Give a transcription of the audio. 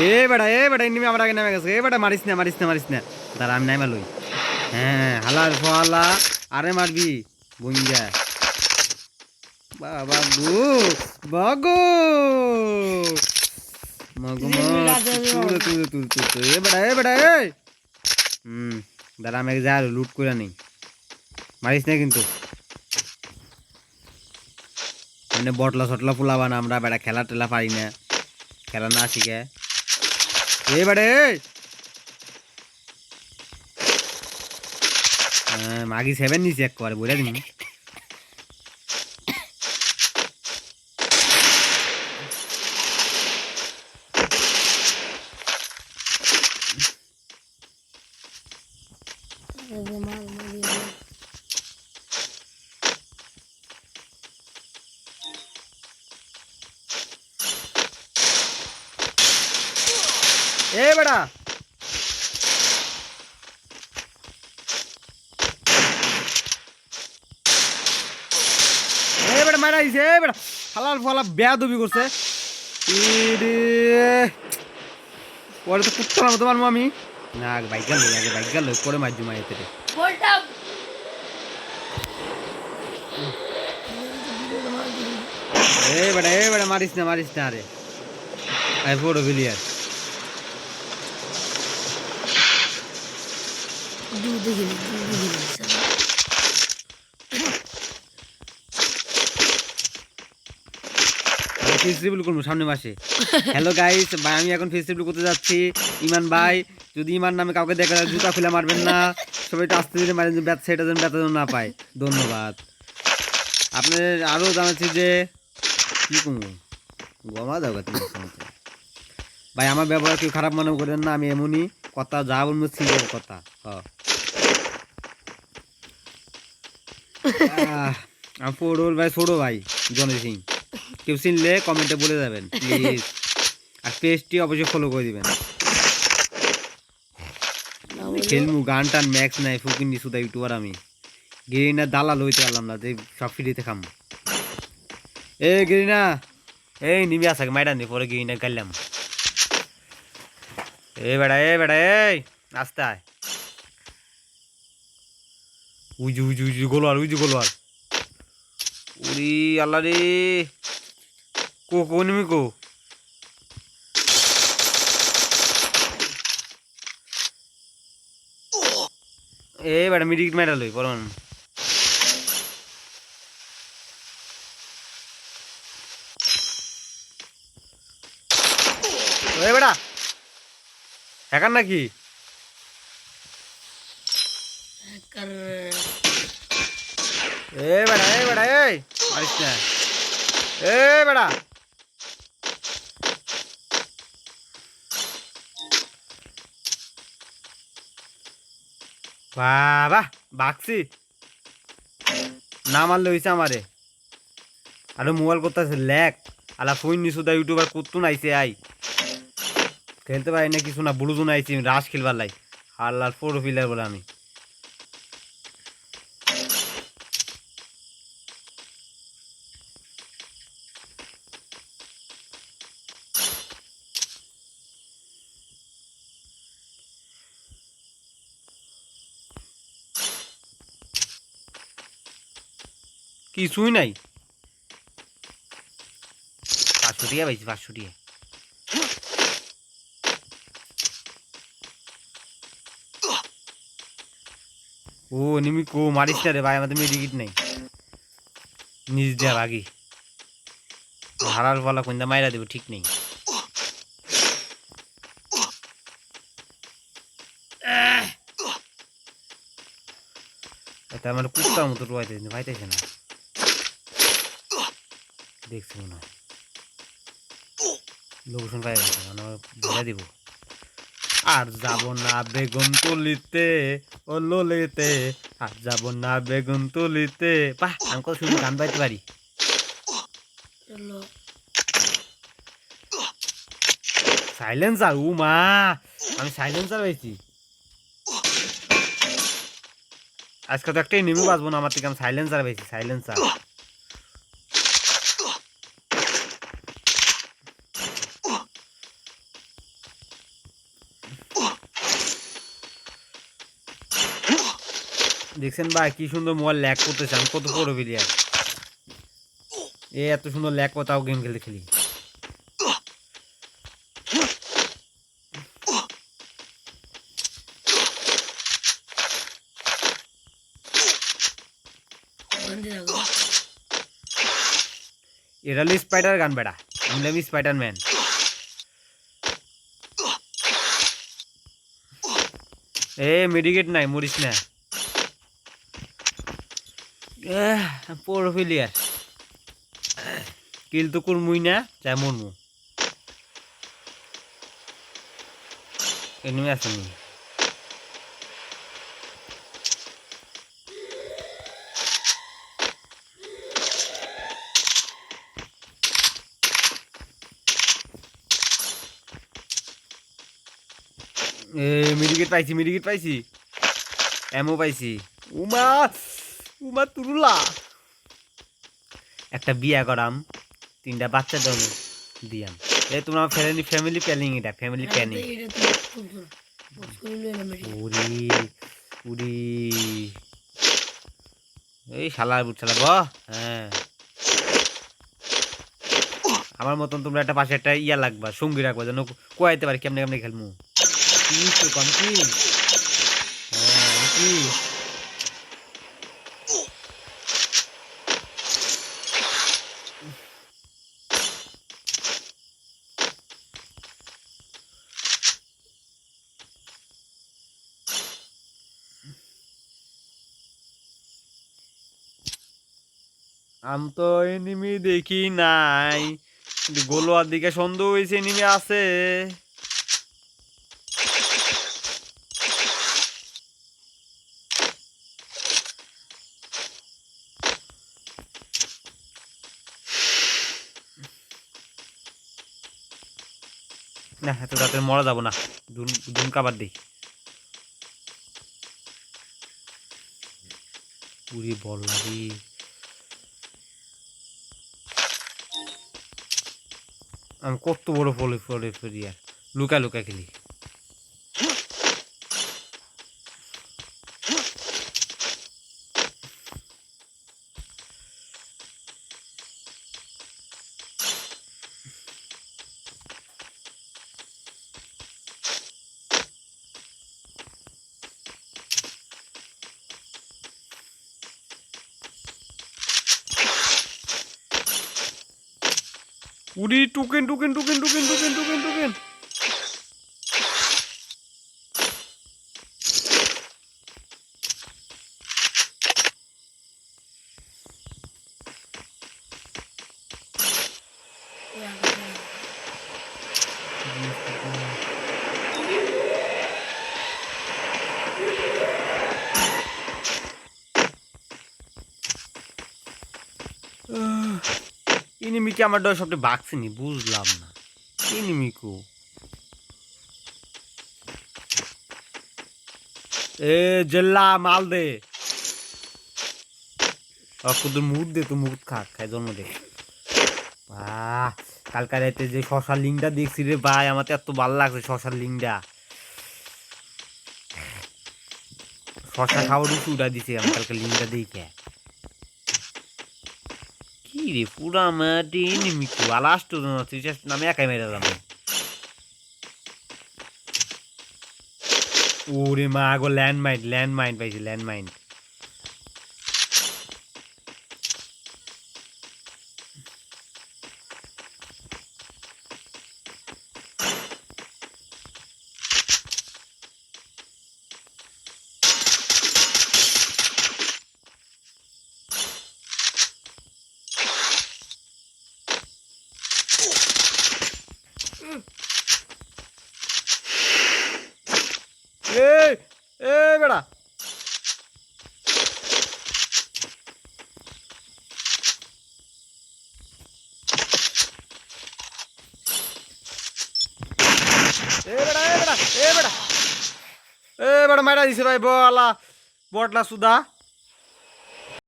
এ বেটা এমনি আমার আগে নেমে গেছে। এ বেটা মারিস না দাঁড়া আমি নাইমা লই। হ্যাঁ হালার ফলা আরে মারবি বুঙ্গা বাবা গো বাগো মাগো মা তুই এ বেটা দাঁড়া আমি যা লুট করে নেই মারিস না কিন্তু এমনি বটলা সটলা ফুলাবা না আমরা বেটা খেলা টেলা পারি না খেলা না শিখে এ বেটা মাগি 7 নিচে এক করে বলে দিন এ বেটা মারা দিছে এ বেটা হালার ফলা বেয়াদবি করছে পরে তো কুত্তার মতো মারবো আমি না বাইক গেল পরে মারছি মায়ের থেকে এ বেটা মারিস না আরে আই ফোড়ো বিলিয়ার ফেস্টিভ্যাল করবো সামনে মাসে। হ্যালো গাইস ভাই আমি এখন ফেস্টিভ্যাল করতে যাচ্ছি। ইমান ভাই যদি ইমান নামে কাউকে দেখা যায় জুতা খুলে মারবেন না, সবাই আস্তে ধীরে মারেন সেটা যেন ব্যথা না পায়। ধন্যবাদ। আপনাদের আরও জানাচ্ছি যে কি কমু গমা দাও ভাই আমার ব্যবহার কেউ খারাপ মনে করেন না, আমি এমনই কথা যা বলবো সিরিয়াস কথা। আমি পড়ল ভাই ছোড়ো ভাই জনি সিং, কেউ চিনলে কমেন্টে বলে যাবেন প্লিজ, আর পেজটি অবশ্যই ফলো করে দিবেন। খেলমু গান টান ম্যাক্স নাই ফুকিনি শুধু ইউটিউবার আমি গিরিনা দালাল হইতে পারলাম না যে সব ফ্রিতে খাম। এ গিরিনা এই নিবি আসাকে মাইডান দি পরে গিরিনা গাইলাম। এ বেড়া এই আস্তে আয় উজু গোলওয়ার উরি আল্লাহ রে কো নিমি কো এ বেটা মিডিক মেডাল হই পরমান এ বেটা হ্যাকার নাকি এ বেটা এই মারিস না এ বেটা বাবা বাকসি না মারলে হয়েছে আমারে আরে মোবাইল করতেছে ল্যাক আলা ফোন নিছু দা ইউটিউবার কুত্তুন আইছে আই খেলতে পারি না কিছু না বুড়ুজুন আইছি রাশ খেলবার লাই আল্লাহর ফোরো ফিলার বলে আমি কিছুই নাই 500 টিয়া পাইছি 500 টিয়া ও নিমি কো মারিস রে ভাই আমাদের মেডিকিট নাই নিজ দিয়া ভাগি হারার বলা কোনটা মাইরা দেব ঠিক নেই এটা আমার কুত্তার মতো রুয়াইতে ভাইতেছে না দেখছি মনে হয় লোকেশন পাই গেছে মানে বলে দিব আর যাব না বেগুন তুলিতে ও ললিতে আর যাব না বেগুন তুলিতে বাহ আমি কত সুন্দর গান গাইতে পারি সাইলেন্সার ও মা আমি সাইলেন্সার পাইছি আজকে তো একটাই নেমে বাজবো না আমার থেকে আমি সাইলেন্সার পাইছি সাইলেন্সার দেখছেন ভাই কি সুন্দর মোবাইল ল্যাগ করতেছে, আমি কত বড় প্লেয়ার, এত সুন্দর ল্যাগ কোথাও গেম খেলতে খেলি। এটা হলো স্পাইডার গান বেড়া, আমি স্পাইডার ম্যান। মেডিকেট নাই, মরিস না। প্লেয়ার কিল তো করমুই না, চাই মরমু। এনিমি আসেনি। মেডিকেট পাইছি, এমও পাইছি। উমা উমা তুরুলা, একটা বিয়া করাম, 3টা বাচ্চা জন্ম দিয়াম। তোমার ফ্যামিলি প্ল্যানিং, এটা ফ্যামিলি প্ল্যানিং। এই শালার বুট শালা হ্যাঁ, আমার মতন তোমরা একটা পাশে একটা ইয়া লাগবা, সঙ্গী রাখবা, যেন কোয়াইতে পারি কেমনে কেমনে খেলমু। কম কি কি আমি তো এনিমি দেখি নাই, গোলোয়ার দিকে সন্দেহ হয়েছে এনিমি আছে। না এত রাতে মরা যাবো না, ধুন কাবার দিই। পুরি বল লাগি, আমি কত বড় ফলে ফেরিয়ার, লুকা লুকা খেলি। উড়ি টুকেন টুকেন টুকেন টুকেন টুকেন টুকেন টুকেন এনিমি কি আমার ডর সবটা বাকছিনি, বুঝলাম না এনিমি কো। জেল্লা মাল দে, তোদের মুখ দে, তো মুখ খায় জন্ম দে। কালকা রাতে যে শশার লিঙ্কটা দেখছি রে ভাই, আমার তো এত ভালো লাগছে শশার লিঙ্কটা। শশা খাওয়ার উঠা দিছে আমি কালকে লিঙ্কটা দেখে। কি রে পুরা মাটি নিমিকু আলাস্ট নামে একাই মেরে যাবো। ওরে মা গো, ল্যান্ডমাইন পাইছি, ল্যান্ডমাইন। বেড়া মারা দিছে ভাই, বলা বটলা সুদা।